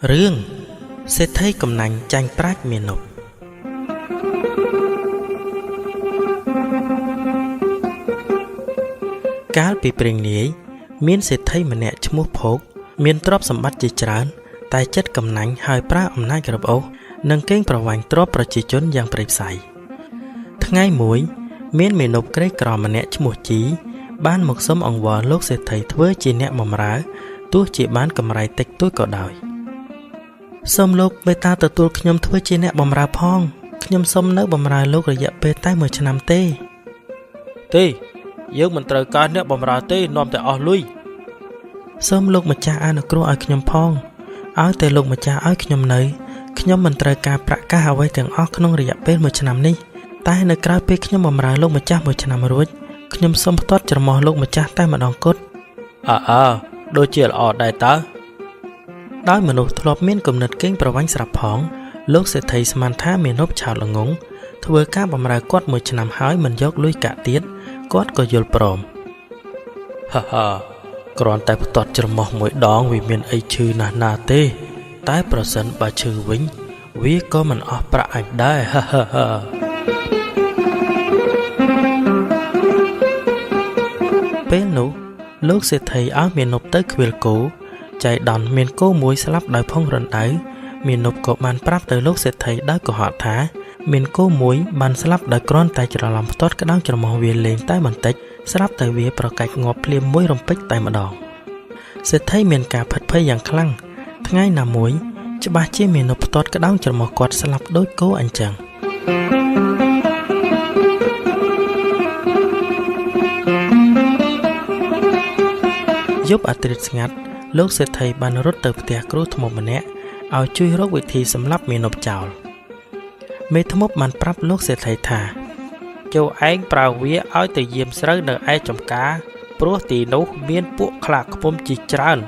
រឿងសេដ្ឋីកំណាញ់ចាញ់ប្រាជ្ញមាណពកាលពីព្រេងនាយមានសេដ្ឋីម្នាក់ឈ្មោះភោគមានទ្រព្យសម្បត្តិជាច្រើនតែចិត្តកំណាញ់ហើយប្រើអំណាចរបអូសនិងកេងប្រវ័ញ្ចទ្រព្យប្រជាជនយ៉ាងព្រៃផ្សៃថ្ងៃមួយមានមាណពក្រីក្រម្នាក់ឈ្មោះជីបានមកសុំអង្វរលោកសេដ្ឋីធ្វើជាអ្នកបម្រើទោះជាបានកម្រៃតិចតួចក៏ដោយសូមលោកមេត្តាទទួលខ្ញុំធ្វើជាអ្នកបម្រើផងខ្ញុំសូមនៅបម្រើលោករយៈពេលតែ1ឆ្នាំទេយើងមិនត្រូវការអ្នកបម្រើទេនាំតែអស់លុយសូមលោកម្ចាស់អនុគ្រោះឲ្យខ្ញុំផងឲ្យតែលោកម្ចាស់ឲ្យខ្ញុំនៅខ្ញុំមិនត្រូវការប្រាក់កាសអ្វីទាំងអស់ក្នុងរយៈពេល1ឆ្នាំនេះតែនៅក្រៅពេលខ្ញុំបម្រើលោកម្ចាស់1ឆ្នាំរួចខ្ញុំសូមផ្ទាត់ច្រមុះលោកម្ចាស់តែម្ដងគត់ដូចជាល្អដែរតើដោយមនុស្សធ្លាប់មានគំនិតកេងប្រវ័ញ្ចស្រាប់ផងលោកសេដ្ឋីស្មានថាមាណពឆោតល្ងង់ធ្វើការបម្រើគាត់1ឆ្នាំហើយមិនយកលុយកាក់ទៀតគាត់ក៏យល់ព្រមគ្រាន់តែផ្ទាត់ច្រមុះមួយដងវាមានអីឈឺណាស់ណាទេតែប្រសិនបើឈឺវិញវាក៏មិនអស់ប្រាក់អញដែរពេលនោះលោកសេដ្ឋីឲ្យមាណពទៅខ្វៀលគោចៃដន្យមានគោមួយស្លាប់ដោយផុងរណ្ដៅមាណពក៏បានប្រាប់ទៅលោកសេដ្ឋីដោយកុហកថាមានគោមួយបានស្លាប់ដោយគ្រាន់តែច្រឡំផ្ទាត់ក្តៅច្រមុះវាលេងតែបន្តិចស្រាប់តែវាប្រកាច់ងាប់ភ្លាមមួយរំពេចតែម្ដងសេដ្ឋីមានការផិតភ័យយ៉ាងខ្លាំងថ្ងៃណាមួយច្បាស់ជាមាណពផ្ទាត់ក្តៅច្រមុះគាត់ស្លាប់ដូចគោអញ្ចឹងយប់អាធ្រាត្រស្ងាត់លោកសេដ្ឋីបានរត់ទៅផ្ទះគ្រូធ្មប់ម្នាក់ឲ្យជួយរកវិធីសម្លាប់មាណពចោលមេធ្មប់បានប្រាប់លោកសេដ្ឋីថាចូលឯងប្រើវាឲ្យទៅយាមស្រូវនៅឯចំការព្រោះទីនោះមានពួកខ្លាឃ្មុំជាច្រើន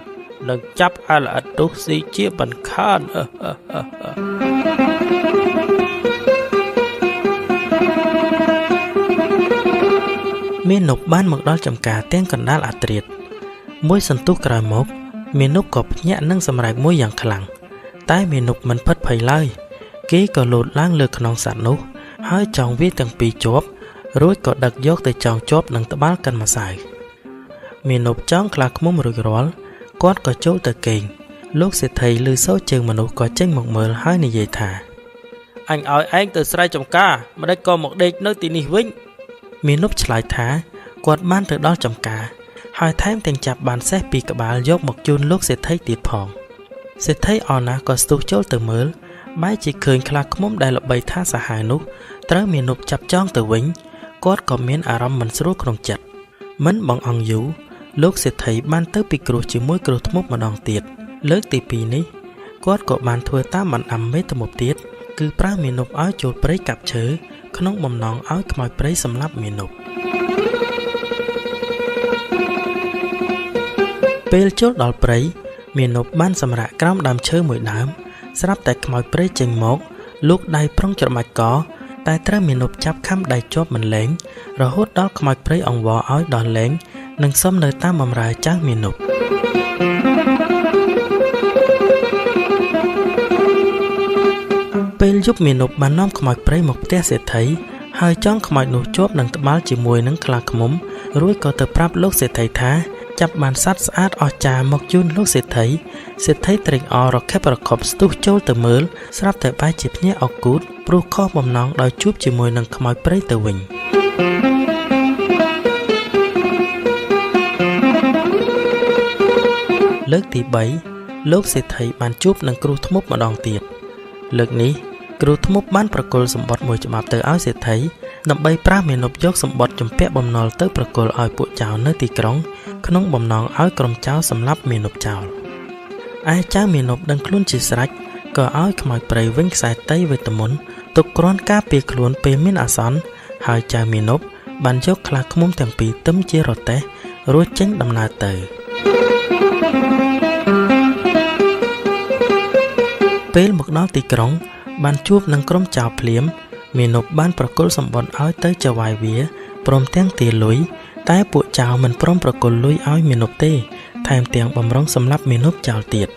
នឹងចាប់អលអិតនោះស៊ីជាមិនខានមាណពបានមកដល់ចំការទាំងកណ្ដាលអាធ្រាត្រមួយសន្ទុះក្រោយមកមាណពក៏ភ្ញាក់នឹងសម្រែកមួយយ៉ាងខ្លាំងតែមាណពមិនផិតភ័យឡើយគេក៏លោតឡើងលើខ្នងសត្វនោះហើយចងវាទាំងពីរជាប់រួចក៏ដឹកយកទៅចងជាប់នឹងត្បាល់កិនម្សៅមាណពចងខ្លាឃ្មុំរួចរាល់គាត់ក៏ចូលទៅគេងលោកសេដ្ឋីឮសូរជើងមនុស្សក៏ចេញមកមើលហើយនិយាយថាអញឲ្យឯងទៅស្រែចម្ការម្ដេចក៏មកដេកនៅទីនេះវិញមាណពឆ្លើយថាគាត់បានទៅដល់ចម្ការហើយថែមទាំងចាប់បានសេះពីក្បាលយកមកជូនលោកសេដ្ឋីទៀតផងសេដ្ឋីអរណាស់ក៏ស្ទុះចូលទៅមើលបែរជាឃើញខ្លាឃ្មុំដែលល្បីថាសាហាវនោះត្រូវមាណពចាប់ចងទៅវិញគាត់ក៏មានអារម្មណ៍មិនស្រួលក្នុងចិត្តមិនបងអង្គយូរលោកសេដ្ឋីបានទៅពិគ្រោះជាមួយគ្រូធ្មប់ម្ដងទៀតលើកទី2នេះគាត់ក៏បានធ្វើតាមបណ្ដាំមេធ្មប់ទៀតគឺប្រើមាណពឲ្យចូលព្រៃកាប់ឈើក្នុងបំណងឲ្យខ្មោចព្រៃសម្លាប់មាណពពេលចូលដល់ព្រៃមាណពបានសម្រាកក្រោមដើមឈើមួយដើមស្រាប់តែខ្មោចព្រៃចេញមកលោកដៃប្រុងច្របាច់កតែត្រូវមាណពចាប់ខំដៃជាប់មិនលែងរហូតដល់ខ្មោចព្រៃអង្វរឲ្យដល់លែងនិងសុំនៅតាមបម្រើចៅមាណពពេលយប់មាណពបាននាំខ្មោចព្រៃមកផ្ទះសេដ្ឋីហើយចងខ្មោចនោះជាប់នឹងត្បាល់ជាមួយនឹងខ្លាឃ្មុំរួចក៏ទៅប្រាប់លោកសេដ្ឋីថាចាប់បានសត្វស្អាតអស្ចារ្យមកជូនលោកសេដ្ឋីត្រេកអររខិបរខំស្ទុះចូលទៅមើលស្រាប់តែបែរជាភ្ញាក់អកូតព្រោះខុសបំណងដោយជួបជាមួយនឹងខ្មោចព្រៃទៅវិញលើកទី3លោកសេដ្ឋីបានជួបនឹងគ្រូធ្មប់ម្ដងទៀតលើកនេះគ្រូធ្មប់បានប្រគល់សម្បត្តិមួយច្បាប់ទៅឲ្យសេដ្ឋីដើម្បីប្រាស់មាណពយកសម្បត្តិជំពាក់បំណុលទៅប្រគល់ឲ្យពួកចៅនៅទីក្រុងក្នុងបំណងឲ្យក្រុមចៅសម្លាប់មាណពចោលឯចៅមាណពដឹងខ្លួនជាស្រេចក៏ឲ្យខ្មោចព្រៃវិញខ្សែតីវេទមន្តទុកគ្រាន់ការពារខ្លួនពេលមានអាសន្នហើយចៅមាណពបានយកខ្លាឃ្មុំទាំងពីរទឹមជារទេះរួចចេញដំណើរទៅពេលមកដល់ទីក្រុងបានជួបនឹងក្រុមចៅភ្លាមមាណពបានប្រគល់សម្បត្តិឲ្យទៅចៅវាយវាព្រមទាំងទាលុយតែពួកចៅមិនព្រមប្រគល់លុយឲ្យមាណពទេថែមទាំងបំរុងសម្លាប់មាណពចោលទៀត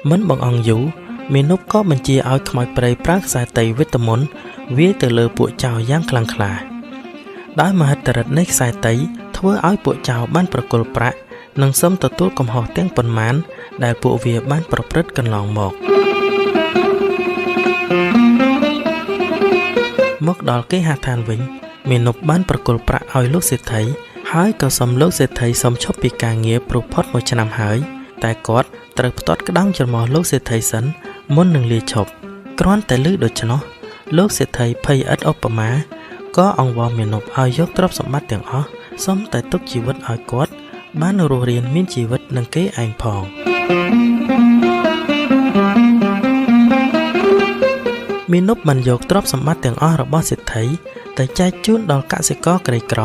មិនបងអង្គយូរមេនុបក៏បញ្ជាឲ្យខ្មោចព្រៃប្រើខ្សែតីវិតមុនវាយទៅលើពួកចៅយ៉ាងខ្លាំងក្លាដោយមហិទ្ធិឫទ្ធិនៃខ្សែតីធ្វើឲ្យពួកចៅបានប្រគល់ប្រាក់និងសុំទទួលកំហុសទាំងប៉ុន្មានដែលពួកវាបានប្រព្រឹត្តកន្លងមកដល់គេហដ្ឋានវិញមេនុបបានប្រគល់ប្រាក់ឲ្យលោកសេដ្ឋីហើយក៏សុំលោកសេដ្ឋីសុំឈប់ពីការងារព្រោះផុត1ឆ្នាំហើយតែគាត់ត្រូវផ្ទាត់ក្តាំច្រមុះលោកសេដ្ឋីសិនមុននឹងលាឈប់គ្រាន់តែឮដូច្នោះលោកសេដ្ឋីភ័យឥតឧបមាក៏អង្វរមេនុបឲ្យយកទ្រព្យសម្បត្តិទាំងអស់សុំតែទុកជីវិតឲ្យគាត់បានរស់រានមានជីវិតនឹងគេឯងផងមេនុបបានយកទ្រព្យសម្បត្តិទាំងអស់របស់សេដ្ឋីទៅចែកជូនដល់កសិករក្រីក្រ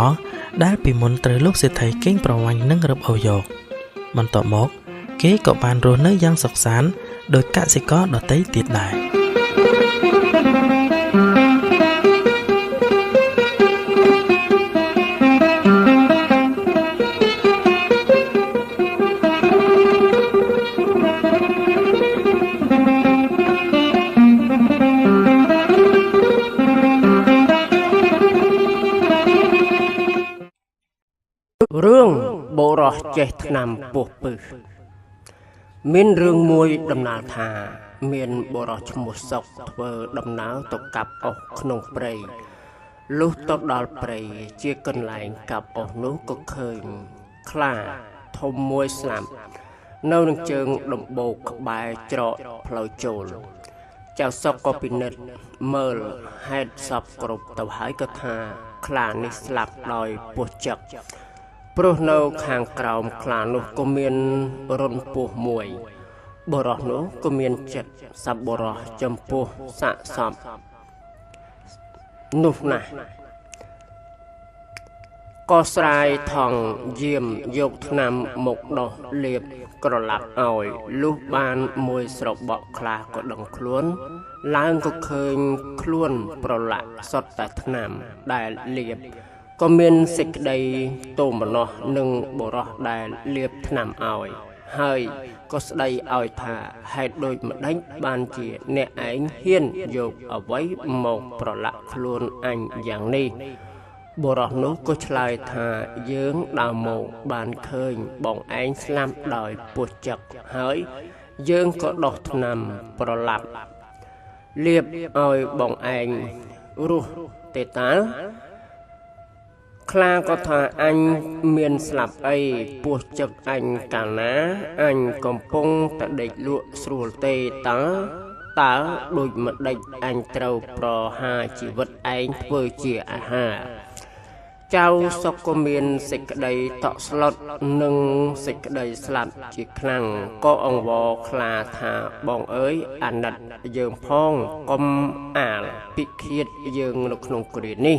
ដែលពីមុនត្រូវលោកសេដ្ឋីកេងប្រវ័ញ្ចនិងរឹបអូសយកបន្ទាប់មកគេក៏បានរស់នៅយ៉ាងសុខសាន្តដោយកសិករដទៃទៀតដែររឿងបុរសចេះថ្នាំពោះពឹសមានរឿងមួយដំណាលថាមានបុរសឈ្មោះសុកធ្វើដំណើរទៅកាប់អុសក្នុងព្រៃលុះទៅដល់ព្រៃជាកន្លែងកាប់អុសនោះក៏ឃើញខ្លាធំមួយស្លាប់នៅនឹងជើងដំបូកក្បែរច្រកផ្លូវចូលចៅសុកក៏ពិនិត្យមើលហេតុសពគ្រប់ទៅហើយក៏ថាខ្លានេះស្លាប់ដោយពោះចឹកព្រោះនៅខាងក្រោមខ្លានោះក៏មានរន្ធពោះមួយបុរសនោះក៏មានចិត្តសប្បុរសចំពោះសាកសពនោះណាស់ក៏ស្រាយថងយាមយកថ្នាំមកដោះលាបក្រឡាប់ឲ្យលុះបានមួយស្របក់ខ្លះក៏ដឹងខ្លួនឡើងក៏ឃើញខ្លួនប្រឡាក់សុទ្ធតែថ្នាំដែលលាបក៏មានសេចក្តីទោមនស្សនឹងបុរសដែលលាបថ្នាំឲ្យហើយក៏ស្ដីឲ្យថាហេតុដូចម្ដេចបានជាអ្នកឯងហ៊ានយកអ្វីមកប្រឡាក់ខ្លួនអញយ៉ាងនេះបុរសនោះក៏ឆ្លើយថាយើងដើរមកបានឃើញបងឯងស្លាប់ដោយពោះចឹកហើយយើងក៏ដោះថ្នាំប្រឡាប់លាបឲ្យបងឯងរស់ទេតើខ្លាក៏ថាអញមានស្លាប់អីពោះចឹកអញកាលណាអញកំពុងតែដេកលក់ស្រួលទេតើដូចម្ដេចអញត្រូវប្រហារជីវិតឯងធ្វើជាអាហារចៅសុកក៏មានសេចក្តីតក់ស្លុតនិងសេចក្តីស្លាប់ជាខ្លាំងក៏អង្វរខ្លាថាបងអើយអាណិតយើងផងកុំអាលពិឃាតយើងនៅក្នុងគ្រានេះ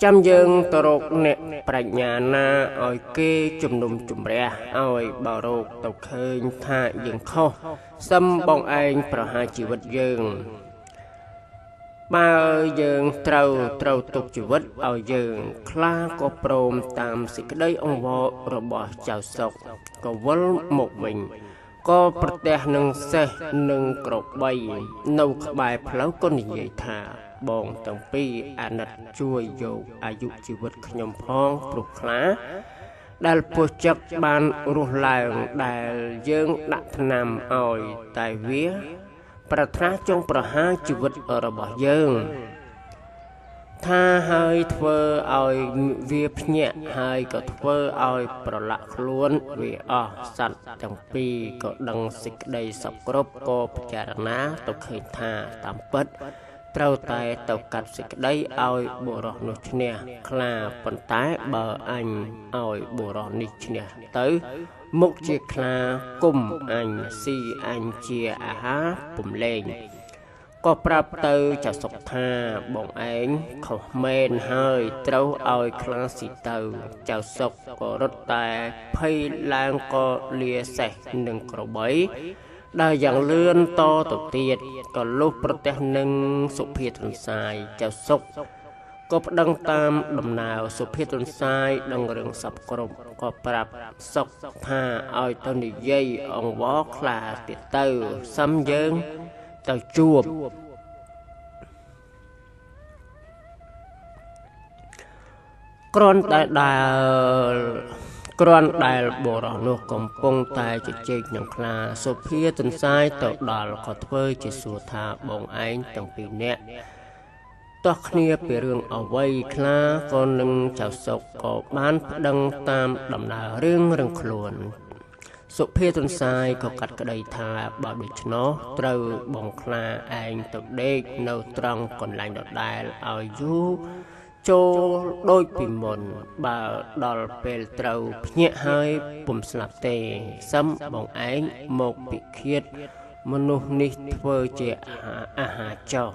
ចាំយើងទៅរកអ្នកប្រាជ្ញាណាឲ្យគេជំនុំជម្រះឲ្យបើរកទៅឃើញថាយើងខុសសឹមបងឯងប្រហារជីវិតយើងបើយើងត្រូវទុកជីវិតឲ្យយើងខ្លាក៏ព្រមតាមសេចក្តីអង្វររបស់ចៅសុកក៏វិលមកវិញក៏ប្រទះនឹងសេះនឹងក្របីនៅក្បែរផ្លូវក៏និយាយថាបងទាំងពីរអាណិតជួយយកអាយុជីវិតខ្ញុំផងព្រោះខ្លាដែលពោះចឹកបានរស់ឡើងដែលយើងដាក់ថ្នាំឲ្យតែវាប្រាថ្នាចង់ប្រហារជីវិតរបស់យើងថាហើយធ្វើឲ្យវាភ្ញាក់ហើយក៏ធ្វើឲ្យប្រឡាក់ខ្លួនវាអស់សត្វទាំងពីរក៏ដឹងសេចក្តីសពគ្រប់ក៏ពិចារណាទៅឃើញថាតាមពិតត្រូវតែទៅកាត់សេចក្តីឲ្យបុរសនោះឈ្នះខ្លាប៉ុន្តែបើអញឲ្យបុរសនេះឈ្នះទៅមុខជាខ្លាគុំអញស៊ីអញជាអាហារពំលែងក៏ប្រាប់ទៅចៅសុកថាបងឯងខុសមែនហើយត្រូវឲ្យខ្លាស៊ីទៅចៅសុកក៏រត់តែភ័យឡើងក៏លាសេះនឹងក្របីដែលយ៉ាងលឿនតទៅទៀតក៏លុះប្រទះនឹងសុភាទន្សាយចៅសុក ก็ดังตามดำนาวสุเพียรตุนทรายดังเรื่องสับกรบก็ปรับศกผ้าเอาตอนนี้ยัยองวอคลาติดเตอซ้ำเยิงเตอจวบกรอนได้บรนุกកំពុងតែជជែកនឹងខ្លាសុភាទន្សាយទៅដល់ក៏ធ្វើជាសួរថាបងឯងទាំងពីរនាក់តោះគ្នាពីរឿងអ្វីខ្លាក៏នឹងចៅសុកក៏បានប្តឹងតាមដំណើររឿងខ្លួនសុភាទន្សាយក៏កាត់ក្តីថាបើដូច្នោះត្រូវបងខ្លាឯងទៅដេកនៅត្រង់កន្លែងដដែលឲ្យយូរចូលដូចពីមុនបើដល់ពេលត្រូវភ្ញាក់ហើយពុំស្លាប់ទេសឹមបងឯងមកពិឃាតមនុស្សនេះធ្វើជាអាហារចោល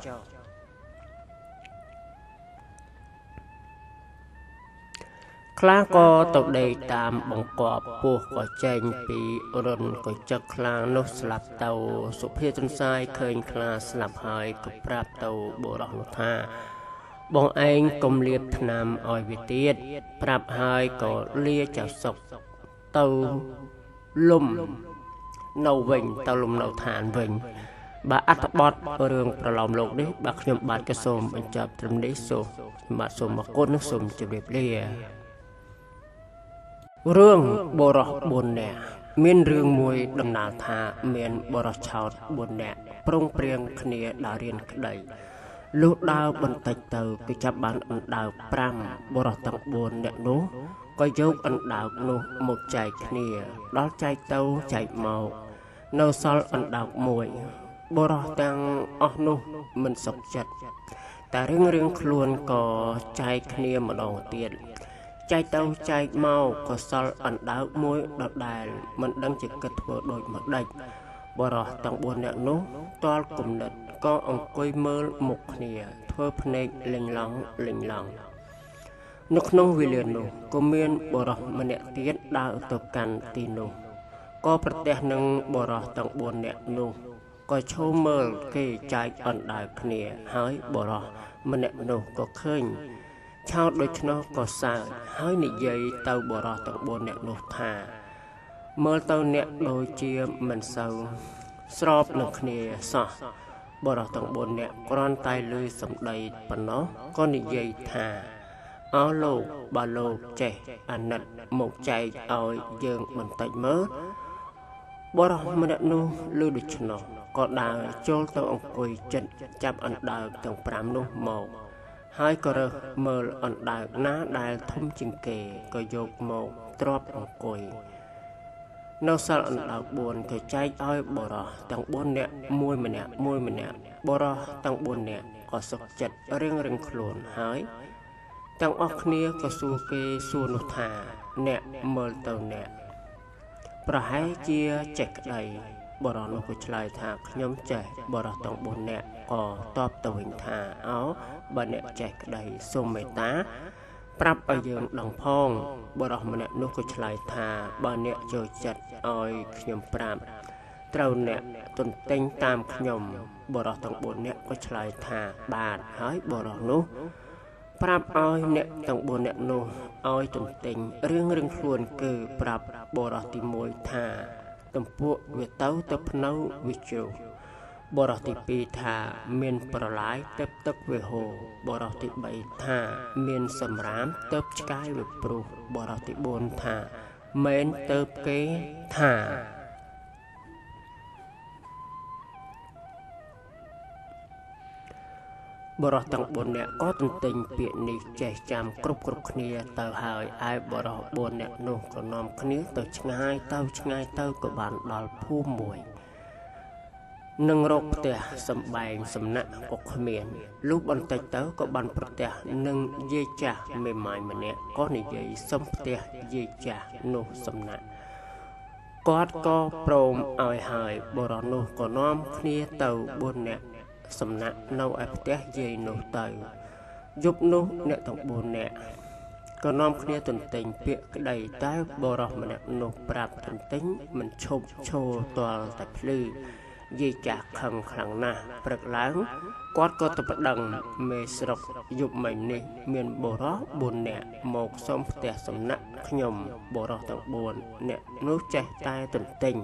ខ្លាក៏ទៅដេកតាមបង្គាប់ពស់ក៏ចេញពីរុនក៏ចឹកខ្លានោះស្លាប់ទៅសុភាទន្សាយឃើញខ្លាស្លាប់ហើយក៏ប្រាប់ទៅបុរសនោះថាបងឯងកុំលាបថ្នាំឲ្យវាទៀតប្រាប់ហើយក៏លាចៅសុកទៅលំនៅវិញទៅលំនៅឋានវិញបើអត្ថបទរឿងប្រឡំលោកនេះបាទខ្ញុំបាទក៏សូមបញ្ចប់ត្រឹមនេះសូមបាទសូមអរគុណនិងសូមជម្រាបលារឿងបរោះ4នាក់មានរឿងមួយដំណាលថាមានបរោះឆោត4នាក់ប្រុងព្រៀងគ្នាដើររៀនក្តីលុះដើរបន្តិចទៅគេចាប់បានអណ្ដើក5បរោះទាំង4នាក់នោះក៏យកអណ្ដើកនោះមកចែកគ្នាដល់ចែកទៅចែកមកនៅសល់អណ្ដើកមួយបរោះទាំងអស់នោះមិនសុខចិត្តតែរឿងខ្លួនក៏ចែកគ្នាម្ដងទៀតចែកទៅចែកមកក៏សល់អណ្ដើកមួយដដែលមិនដឹងជាគិតធ្វើដូចម្ដេចបរោះទាំង4នាក់នោះតល់គំនិតក៏អង្គុយមើលមុខគ្នាធ្វើភ្នែកលេងឡង់នៅក្នុងវេលានោះក៏មានបរោះម្នាក់ទៀតដើរទៅកាន់ទីនោះក៏ប្រទះនឹងបរោះទាំង4នាក់នោះក៏ឈោមមើលគេចែកអណ្ដើកគ្នាហើយបរោះម្នាក់នោះក៏ឃើញឆោតដូច្នោះក៏សើចហើយនិយាយទៅបរោះទាំង4នាក់នោះថាមើលទៅអ្នកដូចជាមិនសូវស្របនឹងគ្នាសោះបរោះទាំង4នាក់គ្រាន់តែលឺសំដីប៉ុណ្ណោះក៏និយាយថាអោលោកបើលោកចេះអាណិតមកចែកឲ្យយើងបន្តិចមើលបរោះម្នាក់នោះលឺដូច្នោះក៏ដើរចូលទៅអង្គុយចិត្តចាប់អណ្ដើកទាំង5នោះមកហើយក៏រើសមើលអណ្ដើកណាដែលធំជាងគេក៏យកមកទ្រាប់អង្គុយនៅសល់អណ្ដើក4ក៏ចែកឲ្យបរោះទាំង4នាក់មួយម្នាក់បរោះទាំង4នាក់ក៏សុខចិត្តរៀងខ្លួនហើយទាំងអស់គ្នាក៏សួរគេសួរនោះថាអ្នកមើលទៅអ្នកប្រហែលជាចេះក្តីបរោះនោះក៏ឆ្លើយថាខ្ញុំចេះបរោះទាំង4នាក់ក៏តបទៅវិញថាអោបើអ្នកចេះក្តីសូមមេត្តាប្រាប់ឲ្យយើងដឹងផងបរោះម្នាក់នោះក៏ឆ្លើយថាបើអ្នកចូលចិត្តឲ្យខ្ញុំប្រាប់ត្រូវអ្នកទន្ទិញតាមខ្ញុំបរោះទាំង4នាក់ក៏ឆ្លើយថាបាទហើយបរោះនោះប្រាប់ឲ្យអ្នកទាំង4នាក់នោះឲ្យទន្ទិញរឿងខ្លួនគឺប្រាប់បរោះទី1ថាទំពួកវាទៅភ្នៅវាជោបរោះទី2ថាមានប្រឡាយទៅទឹកវាហូរបរោះទី3ថាមានសម្រាមទៅឆ្កាយវាព្រុសបរោះទី4ថាមែនទៅគេថាបរោះទាំង4នាក់ក៏ទន្ទិញពាក្យនេះចេះចាំគ្រប់គ្នាទៅហើយឯបរោះ4នាក់នោះក៏នាំគ្នាទៅឆ្ងាយទៅក៏បានដល់ភូមិមួយនឹងរកផ្ទះសម្បែងសំណាក់ក៏គ្មានលុះបន្តិចទៅក៏បានប្រទះនឹងយាយចាស់មេម៉ាយម្នាក់ក៏និយាយសុំផ្ទះយាយចាស់នោះសំណាក់គាត់ក៏ព្រមឲ្យហើយបរោះនោះក៏នាំគ្នាទៅ4នាក់សំណាក់នៅឯផ្ទះយាយនោះទៅយប់នោះអ្នកទាំង4នាក់ក៏នាំគ្នាទន្ទិញពាក្យក្តីតែបរោះម្នាក់នោះប្រាប់ទន្ទិញមិនឈប់ឈរទាល់តែភ្លឺ យាយចាស់ខឹងខ្លាំងណាស់ព្រឹកឡើងគាត់ក៏ទៅប្តឹងមេស្រុកយប់មិញនេះមានបុរស4នាក់មកសុំផ្ទះសំណាក់ខ្ញុំបុរសទាំង4នាក់នោះចេះតែទន្ទិញ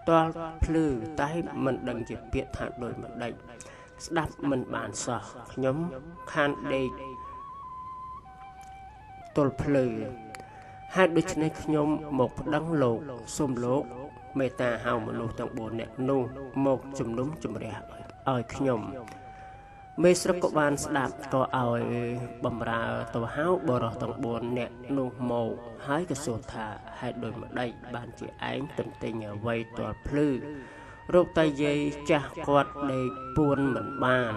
តល់ភ្លឺតែមិនដឹងជាពាក្យថាដូចម្ដេចស្ដាប់មិនបានសោះខ្ញុំខានដេកទល់ភ្លឺហេតុដូច្នេះខ្ញុំមកប្តឹងលោកសូមលោកមេត្តាហៅមនុស្សទាំង4នាក់នោះមកជំនុំជម្រះឲ្យខ្ញុំមេស្រុកក៏បានស្ដាប់ក៏ឲ្យបំរើទៅហៅបរិសទាំង4នាក់នោះមកហើយក៏សួរថាហេតុដូចម្ដេចបានជាឯងទន្ទិញអ្វីទាល់ភ្លឺរោគតែយាយចាស់គាត់ដេកពួនមិនបាន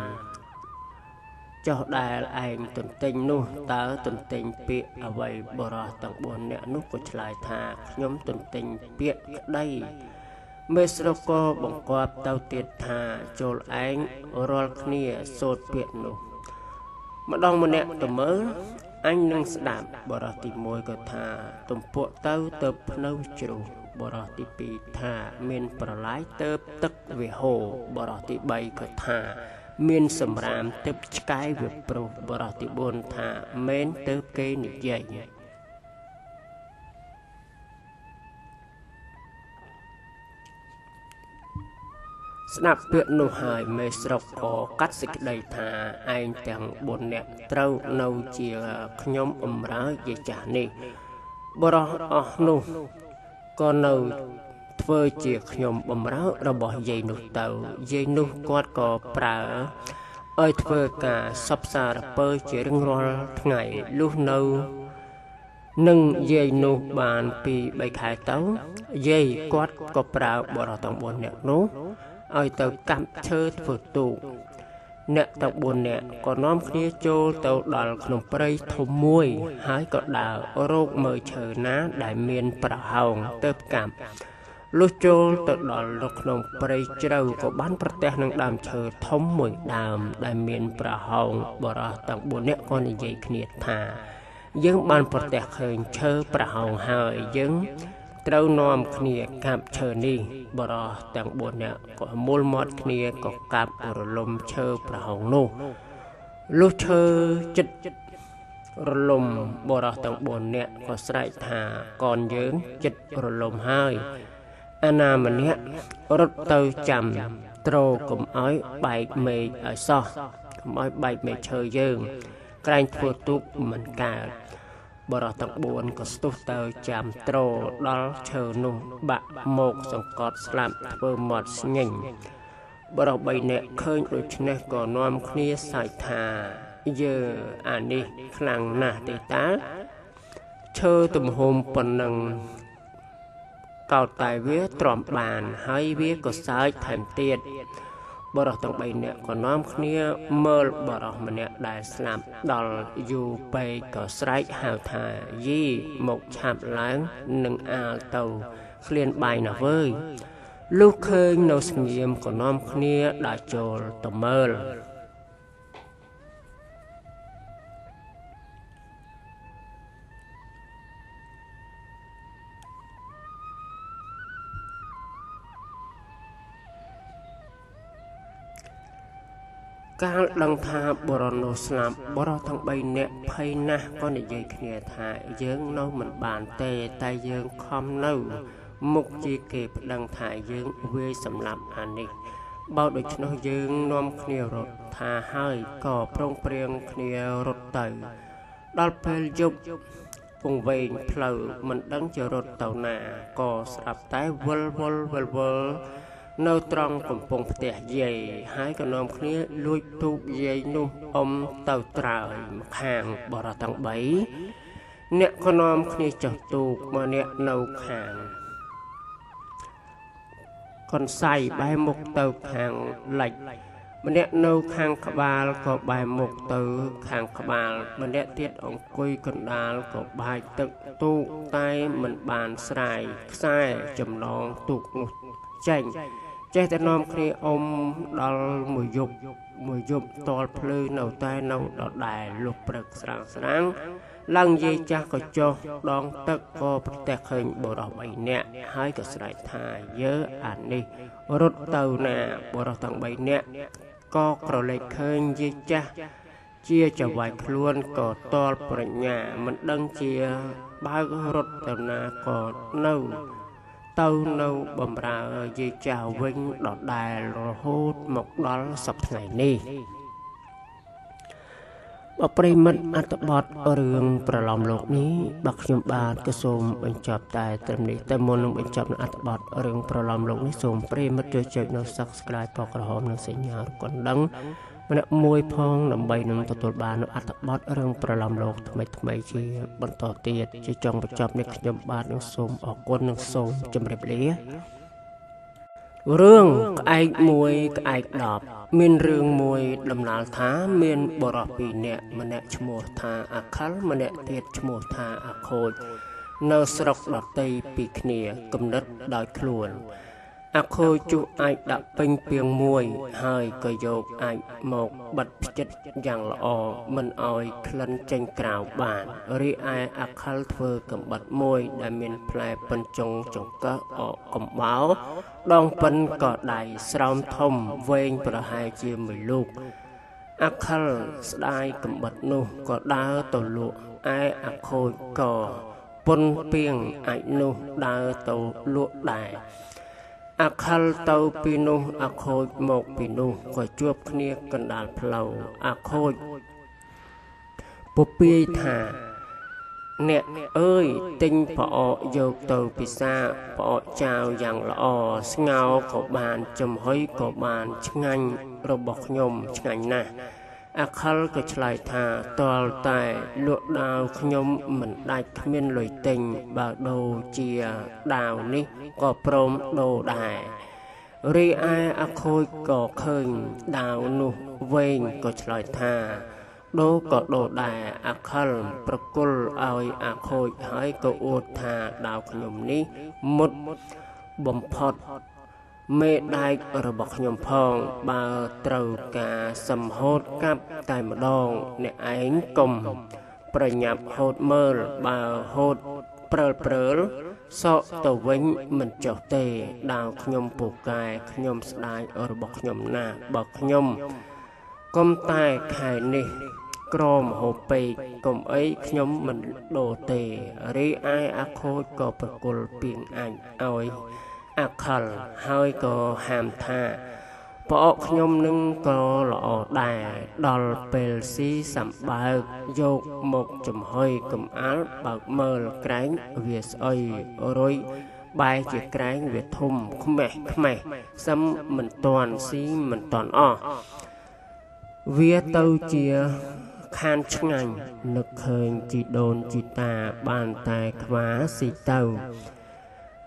ចុះដែលឯងទន្ទិញនោះតើទន្ទិញពាក្យអ្វីបរិសទាំង4នាក់នោះក៏ឆ្លើយថាខ្ញុំទន្ទិញពាក្យក្តីមេស្រុកក៏បង្គាប់ទៅទៀតថាចូលឯងរាល់គ្នាសូត្រពាក្យនោះម្ដងម្នាក់ទៅមើលអញនឹងស្ដាប់បរិសទី1ក៏ថាទំពក់ទៅភ្នៅជ្រុះបរិសទី2ថាមានប្រឡាយទៅទឹកវាហូរបរិសទី3ក៏ថាមានសម្រាមទៅឆ្កែវាប្រុសបរិសទី4ថាមែនទៅគេនិយាយស្ដាប់ពាក្យនោះហើយមេស្រុកក៏កាត់សេចក្តីថាឯងទាំង4នាក់ត្រូវនៅជាខ្ញុំអំរើយាយចាស់នេះបរិសអស់នោះក៏នៅធ្វើជាខ្ញុំបំរើរបស់យាយនោះទៅយាយនោះគាត់ក៏ប្រើឲ្យធ្វើការសពសារពើជារៀងរាល់ថ្ងៃលុះនៅនឹងយាយនោះបាន2-3ខែទៅយាយគាត់ក៏ប្រើបរិសទាំង4នាក់នោះឲ្យទៅកាប់ឈើធ្វើទូកអ្នកទាំង4នាក់ក៏នាំគ្នាចូលទៅដល់ក្នុងព្រៃធំមួយហើយក៏ដើររកមើលឈើណាដែលមានប្រហោងទៅកាប់លុះចូលទៅដល់ក្នុងព្រៃជ្រៅក៏បានប្រទះនឹងដើមឈើធំមួយដើមដែលមានប្រហោងបរិសទាំង4នាក់ក៏និយាយគ្នាថាយើងបានប្រទះឃើញឈើប្រហោងហើយយើងត្រូវនាំគ្នាកាប់ឈើនេះបរិសទាំង4នាក់ក៏មូលមាត់គ្នាក៏កាប់រលំឈើប្រហោងនោះលុះឈើចិត្តរលំបរិសទាំង4នាក់ក៏ស្រែកថាកូនយើងចិត្តរលំហើយអាណាម្នាក់រត់ទៅចាំទ្រកុំឲ្យបែកមេឃឲ្យសោះកុំឲ្យបែកមេឃឈើយើងក្រែងធ្វើទូកមិនកើតបរិសទាំង4ក៏ស្ទុះទៅចាំទ្រដល់ឈើនោះបាក់មកសង្កត់ស្លាប់ធ្វើមាត់ស្ញែងបរិស3នាក់ឃើញដូច្នេះក៏នាំគ្នាសើចថាយើអានេះខ្លាំងណាស់ទេតាឈើទំហំប៉ុណ្ណឹងកោតតែវាទ្រាំបានហើយវាក៏សើចថែមទៀតបរិសទាំង3នាក់ក៏នាំគ្នាមើលបរិសម្នាក់ដែលស្លាប់ដល់យូរពេកក៏ស្រែកហៅថាយីមកឆាប់ឡើងនឹងអាលទៅឃ្លានបាយណាវើយលុះឃើញនៅស្ងៀមក៏នាំគ្នាដើរចូលទៅមើលកាលដឹងថាបរិសនោះស្លាប់បរិសទាំង3នាក់ភ័យណាស់ក៏និយាយគ្នាថាយើងនៅមិនបានទេតែយើងខំនៅមុខជាគេប្តឹងថាយើងវាយសម្លាប់អានេះបើដូច្នោះយើងនាំគ្នារត់ថាហើយក៏ប្រុងព្រៀងគ្នារត់ទៅដល់ពេលយប់ពងវែងផ្លូវមិនដឹងជារត់ទៅណាក៏ស្រាប់តែវិលនៅត្រង់កំពង់ផ្ទះយាយហើយក៏នាំគ្នាលួចទូកយាយនោះអុំទៅត្រើយម្ខាងបរិសទាំង3អ្នកក៏នាំគ្នាចុះទូកម្នាក់នៅខាងកនសៃបែរមុខទៅខាងលិចម្នាក់នៅខាងក្បាលក៏បែរមុខទៅខាងក្បាលម្នាក់ទៀតអង្គុយកណ្ដាលក៏បាចទឹកទូកតែមិនបានស្រាយខ្សែចំណងទូកនោះចេញចេះតែនាំគ្នាអុំដល់មួយយប់ មួយយប់តលភ្លឺនៅតែនៅដដែលលុះព្រឹកស្រាងឡើងយាយចាស់ក៏ចុះដងទឹកក៏ប្រទះឃើញបុរស3នាក់ហើយក៏ស្រែកថាយើអានេះរត់ទៅណាបុរសទាំង3នាក់ក៏ក្រឡេកឃើញយាយចាស់ជាចៅវាយខ្លួនក៏តលប្រញ្ញាមិនដឹងជាបើករត់ទៅណាក៏នៅបំរើយាយចាស់វិញដដែលរហូតមកដល់សប្តាហ៍ថ្ងៃនេះប្រិមិត្តអត្ថបទរឿងប្រឡំលោកនេះបើខ្ញុំបាទក៏សូមបញ្ចប់តែត្រឹមនេះតែមុននឹងបញ្ចប់នៅអត្ថបទរឿងប្រឡំលោកនេះសូមប្រិមិត្តជួយចុចនៅ Subscribe ពណ៌ក្រហមនិងសញ្ញារូបកណ្ដឹងម្នាក់មួយផងដើម្បីនឹងទទួលបាននូវអត្ថបទរឿងប្រឡំលោកថ្មីជាបន្តទៀតជាចុងបញ្ចប់នេះខ្ញុំបាទនឹងសូមអរគុណនិងសូមជម្រាបលារឿងក្អែកមួយក្អែក10មានរឿងមួយដំណាលថាមានបុរស2នាក់ម្នាក់ឈ្មោះថាអាខិលម្នាក់ទៀតឈ្មោះថាអាខូចនៅស្រុកដតីពីគ្នាគំនិតដោយខ្លួនអាខូចជុះអាចដាក់ពេញពាងមួយហើយក៏យកអាចមកបិទផ្ចិតយ៉ាងល្អមិនឲ្យក្លិនចេញក្រៅបានរីឯអាខិលធ្វើកំបិតមួយដែលមានផ្លែប៉ិនចុងចង្កឹះអកកំបោដងប៉ិនក៏ដៃស្រោមធំវែងប្រហែលជាមួយលូកអាខិលស្ដាយកំបិតនោះក៏ដើរទៅលក់ឯអាខូចក៏ពុនពាងអាចនោះដើរទៅលក់ដែរអាខិលទៅពីនោះអាខូចមកពីនោះក៏ជួបគ្នាកណ្ដាលផ្លូវអាខូចពពាយថាអ្នកអើយទិញផ្អកយកទៅពិសាផ្អកចាវយ៉ាងល្អស្ងោរក៏បានចំហុយក៏បានឆ្ងាញ់របស់ខ្ញុំឆ្ងាញ់ណាស់អាខិលក៏ឆ្លើយថាតលតែលក់ដាវខ្ញុំមិនដាច់គ្មានលុយទិញបើដូរជាដាវនេះក៏ព្រមដូរដែររីឯអាខូចក៏ឃើញដាវនោះវែងក៏ឆ្លើយថាដូរក៏ដូរដែរអាខិលប្រគល់ឲ្យអាខូចហើយក៏អួតថាដាវខ្ញុំនេះមុតបំផុតមេដែករបស់ខ្ញុំផងបើត្រូវការសំហូតកាប់តែម្ដងអ្នកឯងកុំប្រញាប់ហូតមើលបើហូតព្រើលសក់ទៅវិញមិនចុះទេដាវខ្ញុំពូកែខ្ញុំស្ដាយរបស់ខ្ញុំណាស់បើខ្ញុំកុំតែខែនេះក្រមហូបពេកកុំអីខ្ញុំមិនដូរទេរីឯអាខូចក៏ប្រគល់ពាងអញឲ្យអាខិលហើយក៏ហាមថាផ្អកខ្ញុំនឹងក៏ល្អដែរដល់ពេលស៊ីសម្បើកយកមកចំហុយកំអាល់បើកមើលក្រែងវាស្អុយរុយបែរជាក្រែងវាធំខ្មេះសឹមមិនតាន់ស៊ីមិនតាន់អស់វាទៅជាខានឆ្ងាញ់នឹកឃើញជីដូនជីតាបានតែខ្វាស៊ីទៅ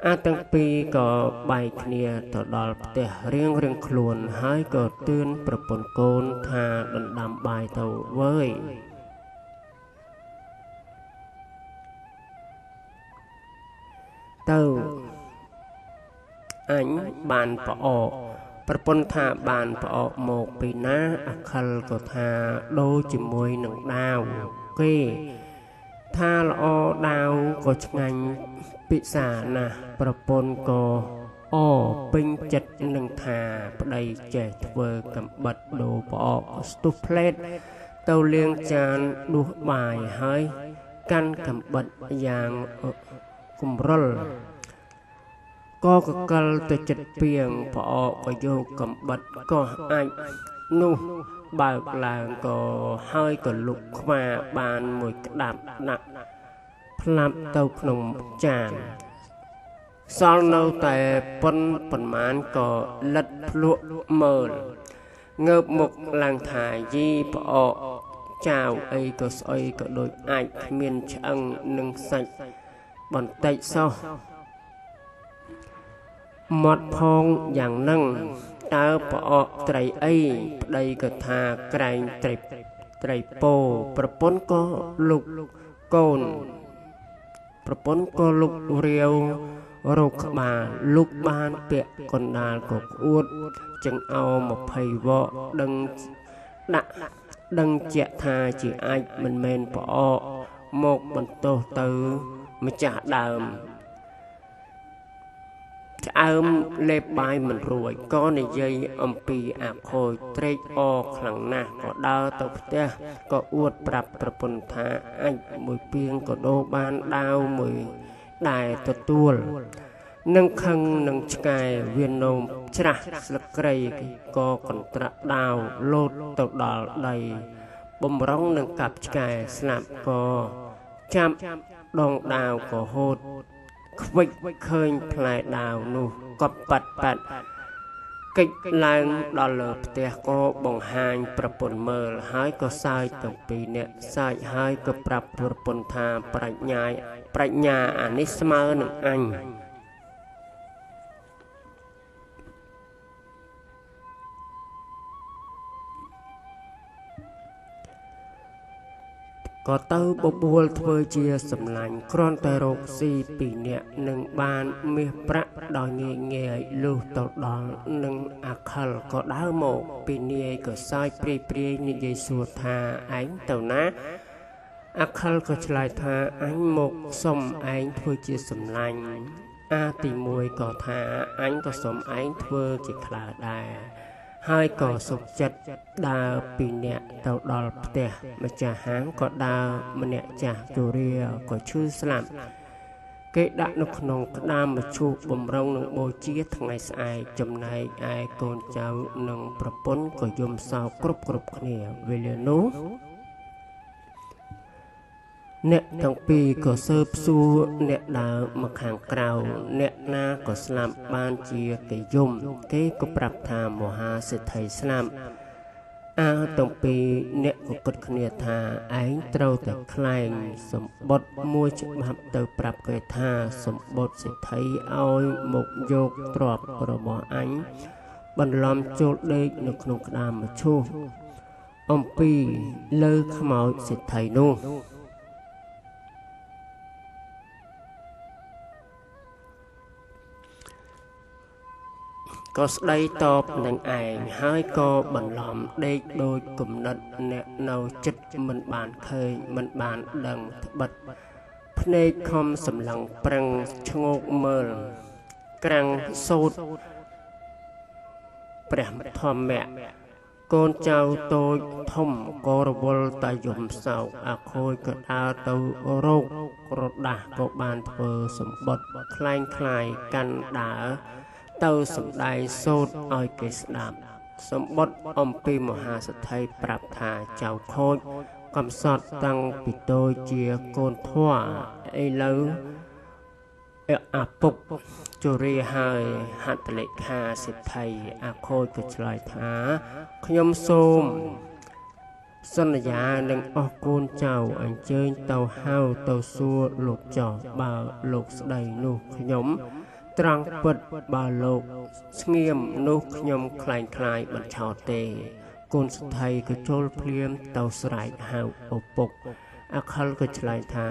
អាទាំងពីរក៏បែកគ្នាទៅដល់ផ្ទះរៀងខ្លួនហើយក៏ទឿនប្រពន្ធកូនថាដណ្ដាំបាយទៅវើយទៅអញបានផ្អកប្រពន្ធថាបានផ្អកមកពីណាអាខិលក៏ថាដូរជាមួយនឹងដាវគេថាល្អដាវក៏ឆ្ងាញ់ពិសាណាស់ប្រពន្ធក៏ពេញចិត្តនឹងថាប្តីចេះធ្វើកំបិតដូរផ្អកស្ទុះផ្លេតទៅលាងចានដួសបាយហើយកាន់កំបិតយ៉ាងគំរុលក៏កកិលទៅចិត្តពីងផ្អកក៏យកកំបិតក៏អាចនោះបើកឡើងក៏ហើយក៏លុកខ្វាបានមួយក្តាប់ដាក់ផ្លាប់ទៅក្នុងចានសល់នៅតែប៉ុន្មានក៏លិតភ្លក់មើលងើបមុខឡើងថាយីផ្អកចាវអីក៏ស្អុយក៏ដូចអាចគ្មានឆ្អឹងនឹងសាច់បន្តិចសោះមាត់ផងយ៉ាងនឹងតើផ្អកត្រីអីប្តីក៏ថាក្រែងត្រីពោប្រពន្ធក៏លុកកូនប្រពន្ធក៏លុករាវរោគក្បាលលុកបានពាក់កណ្ដាលក៏ក្អួតចង្អោ20វ៉កដឹង ដាក់ដឹងជាក់ថាជាអាចមិនមែនប្រអកមកបន្ទោសទៅម្ចាស់ដើមឆ្អើមលេបបាយមិនរួចក៏និយាយអំពីអាខូចត្រេកអរខ្លាំងណាស់ក៏ដើរទៅផ្ទះក៏អួតប្រាប់ប្រពន្ធថាអាចមួយពីងក៏ដូរបានដាវមួយដែលទទួលនឹងខឹងនឹងឆ្កែវានោមច្រាស់ស្លឹកគ្រៃក៏កន្ត្រាក់ដាវលោតទៅដល់ដីបំរុងនឹងកាប់ឆ្កែស្លាប់ក៏ចាប់ដងដាវក៏ហូតខ្វិចឃើញផ្លែដាវនោះក៏ប៉ាត់កិច្ចឡើងដល់លើផ្ទះក៏បង្ហាញប្រពន្ធមើលហើយក៏សើចទាំងពីរនាក់សើចហើយក៏ប្រាប់ប្រពន្ធថាប្រាជ្ញាអានេះស្មើនឹងអញក៏ទៅបបួលធ្វើជាសម្លាញ់គ្រាន់តែរកស៊ីពីរនាក់នឹងបានមាសប្រាក់ដោយងាយលុះទៅដល់នឹងអាខិលក៏ដើរមកពីនាយក៏សើចព្រាយនិយាយសួរថាឯងទៅណាអាខិលក៏ឆ្លើយថាអញមកសុំឯងធ្វើជាសម្លាញ់អាទី1ក៏ថាអញក៏សុំឯងធ្វើជាខ្លាដែរហើយក៏សុខចិត្តដើរពីអ្នកទៅដល់ផ្ទះម្ចាស់ហាងក៏ដើរម្នាក់ចាស់ជរាក៏ឈឺស្លាប់គេដាក់នៅក្នុងក្តាមមឈូសបំរុងនឹងបូជាថ្ងៃស្អែកចំណែកឯកូនចៅនិងប្រពន្ធក៏យំសោកគ្រប់គ្នាវេលានោះអ្នកទាំងពីរក៏សើបសួរអ្នកដើរមកខាងក្រៅអ្នកណាក៏ស្លាប់បានជាគេយំគេក៏ប្រាប់ថាមហាសេដ្ឋីស្លាប់ទាំងពីរអ្នកក៏គិតគ្នាថាឯងត្រូវតែខ្លែងសម្បត្តិមួយច្បាប់ទៅប្រាប់គេថាសម្បត្តិសេដ្ឋីឲ្យមកយកទ្រព្យរបស់អញបន្លំចូលដេកនៅក្នុងក្តាមមឈូសអំពីលើខ្មោចសេដ្ឋីនោះក៏ស្ដីតបនឹងឯងហើយក៏បន្លំដេកដោយគំនិតអ្នកនៅចិត្តមិនបានឃើញមិនបានដឹងត្បិតភ្នែកខំសម្លឹងប្រឹងឈ្ងោកមើលក្រាំងសូត្រព្រះធម្មៈកូនចៅតូចធំក៏រវល់តែយំសោកអាខូចក៏ដើរទៅរករដាស់ក៏បានធ្វើសម្បត្តិคล้ายកាន់ដើរទៅសម្ដែងសូត្រឲ្យគេស្ដាប់សម្បត្តិអំពីមហាសេដ្ឋីប្រាប់ថាចៅខូចកំសត់តាំងពីតូចជាកូនធွာឥឡូវអាពុកជរាហើយហត្ថលេខាសេដ្ឋីអាខូចក៏ឆ្លើយថាខ្ញុំសូមសន្យានឹងអស់កូនចៅអញ្ជើញទៅហៅទៅសួរលោកចោះបើលោកស្ដីនោះខ្ញុំត្រង់ពិតបើលោកស្ងៀមនោះខ្ញុំคล้ายបញ្ឆោតទេកូនសេដ្ឋីក៏ចូលភ្លាមទៅស្រែកហៅឪពុកអាខិលក៏ឆ្លើយថា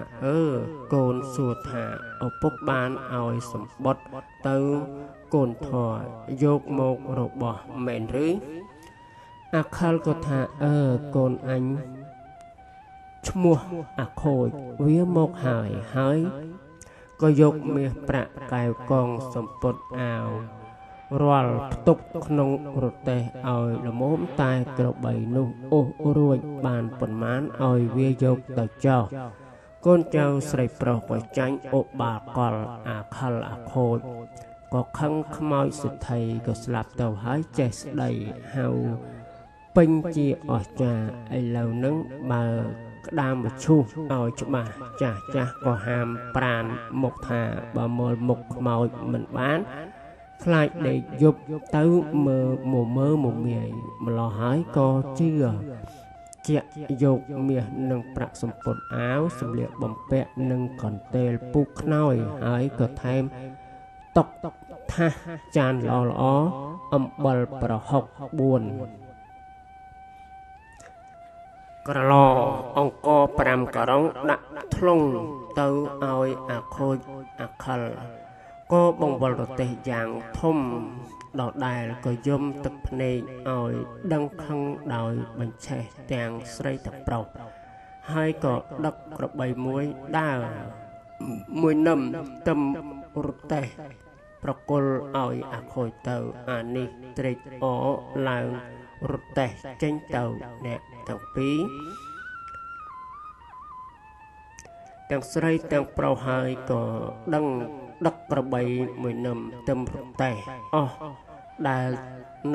កូនសួរថាឪពុកបានឲ្យសម្បត្តិទៅកូនធွာយកមករបស់មែនឬអាខិលក៏ថាកូនអញឈ្មោះអាខូចវាមកហើយក៏យកមាសប្រាក់កែវកងសម្ពត់អាវរាល់ផ្ទុកក្នុងរទេះឲ្យល្មមតែក្របីនោះអូសរួចបានប៉ុន្មានឲ្យវាយកទៅចោលកូនចៅស្រីប្រុសក៏ចាញ់ឧបាកលអាខិលអាខូចក៏ខឹងខ្មោចសិទ្ធិក៏ស្លាប់ទៅហើយចេះស្ដីហៅពេញជាអស្ចារ្យឥឡូវនឹងបើក្តាមមឈូសឲ្យច្បាស់ចាស់ក៏ហាមប្រានមុខថាបើមើលមុខខ្មោចមិនបានខ្លាចដេកយប់ទៅមើលមមាយម្លោះហើយក៏ជឿជាយកមាសនិងប្រាក់សម្ពត់អាវសម្លៀកបំពាក់និងកន្ទេលពូកខ្នើយហើយក៏ថែមតុកថាសចានល្អអំបិលប្រហុក4ក្រឡអង្គ5ករងដាក់ធ្លុងទៅឲ្យអាខូចអាខិល ក៏បង្វិលរទេះយ៉ាងធំដដែលក៏យំទឹកភ្នែកឲ្យដឹងខឹងដោយបញ្ឆេះទាំងស្រីទាំងប្រុសហើយក៏ដឹកក្របីមួយដើរមួយនឹមទឹមរទេះប្រគល់ឲ្យអាខូចទៅអានេះត្រេកអរឡើងរទេះចេញទៅអ្នកទាំងពីរទាំងស្រីទាំងប្រុសហើយក៏ដឹងដឹកក្របីមួយនឹមទឹមរទេះអស់ដែល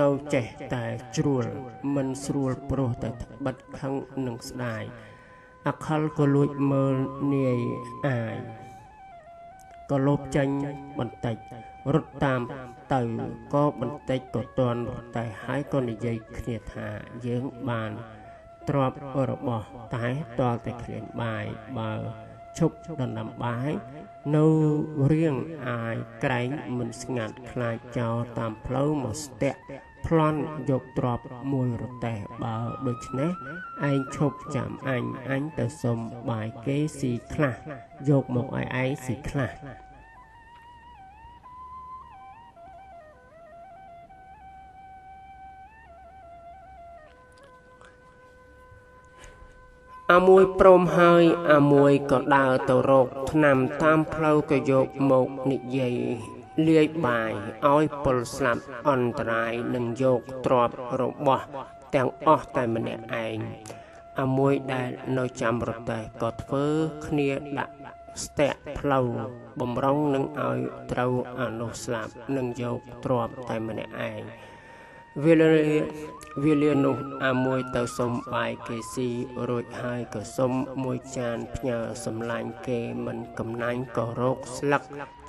នៅចេះតែជ្រួលមិនស្រួលព្រោះតែត្បិតខឹងនឹងស្ដាយអាខិលក៏លួចមើលនាយអាយក៏លោបចេញបន្តិចរត់តាមទៅក៏បន្តិចក៏ទាន់តែហើយក៏និយាយគ្នាថាយើងបានទ្របរបស់តែតលតែឃ្លានបាយបើឈប់ដណ្ដើមបាយនៅរៀងអាយក្រែងមិនស្ងាត់ខ្លាចចោលតាមផ្លូវមកស្ទាក់ប្លន់យកទ្របមួយរទេះបើដូច្នេះឯងឈប់ចាំអញទៅសុំបាយគេស៊ីខ្លះយកមកឲ្យឯងស៊ីខ្លះអាមួយព្រមហើយអាមួយក៏ដើរទៅរកថ្នាំតាមផ្លូវក៏យកមកនិយាយលាយបាយឲ្យពលស្លាប់អន្តរាយនឹងយកទ្រព្យរបស់ទាំងអស់តែម្នាក់ឯងអាមួយដែលនៅចាំរទេះក៏ធ្វើគ្នាដាក់ស្ទាក់ផ្លូវបំរុងនឹងឲ្យត្រូវអានោះស្លាប់នឹងយកទ្រព្យតែម្នាក់ឯងវេលានោះអាមួយទៅសុំបាយគេស៊ីរួចហើយក៏សុំមួយចានផ្ញើសម្លាញ់គេមិនកំណាញ់ក៏រកស្លឹក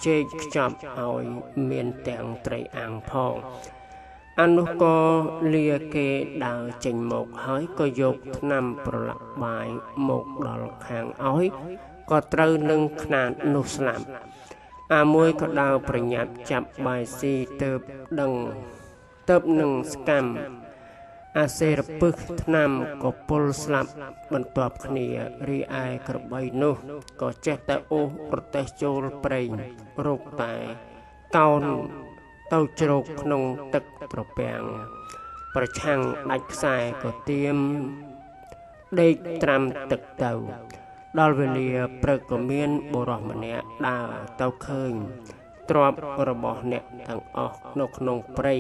ចេកខ្ចប់ឲ្យមានទាំងត្រីអាំងផងអានោះក៏លាគេដើរចេញមកហើយក៏យកថ្នាំប្រឡាក់បាយមកដល់ខាងឲ្យក៏ត្រូវនឹងខ្នាតនោះស្លាប់អាមួយក៏ដើរប្រញាប់ចាប់បាយស៊ីទៅនឹងស្កម្មអាសេរពឹសថ្នាំក៏ពុលស្លាប់បន្ទាប់គ្នារីឯក្របីនោះក៏ចេះតែអូសប្រទេសចូលប្រេងរោគតែកោនទៅជ្រោកក្នុងទឹកត្រពាំងប្រឆាំងដាច់ខ្សែក៏ទៀមដេកត្រាំទឹកទៅដល់វេលាព្រឹកក៏មានបុរសម្នាក់ដើរទៅឃើញទ្រព្យរបស់អ្នកទាំងអស់នៅក្នុងព្រៃ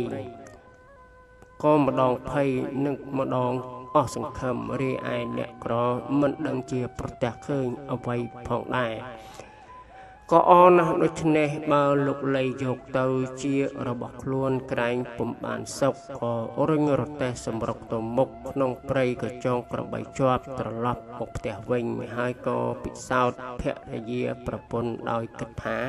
ក៏ម្ដងភ័យនិងម្ដងអស់សង្ឃឹមរីឯអ្នកក្រមិនដឹងជាប្រទះឃើញអ្វីផងដែរក៏អរណាស់ដូច្នេះបើលោកលៃយកទៅជារបស់ខ្លួនក្រែងពុំបានសុខក៏រុញរទេះសម្រុកទៅមុខក្នុងព្រៃក៏ចងក្របីជាប់ត្រឡប់មកផ្ទះវិញហើយក៏ពិសោធន៍ភរិយាប្រពន្ធដោយគិតថា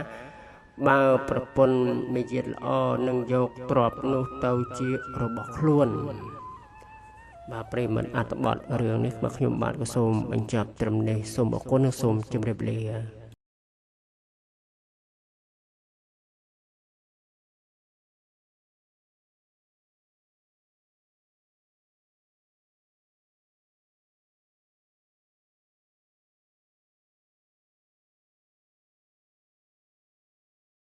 បើប្រពន្ធនិយាយល្អនឹងយកទ្រព្យនោះទៅជារបស់ខ្លួនបាទប្រិយមិត្តអត្ថបទរឿងនេះមកខ្ញុំបាទក៏សូមបញ្ចប់ត្រឹមនេះសូមអរគុណនិងសូមជម្រាបលា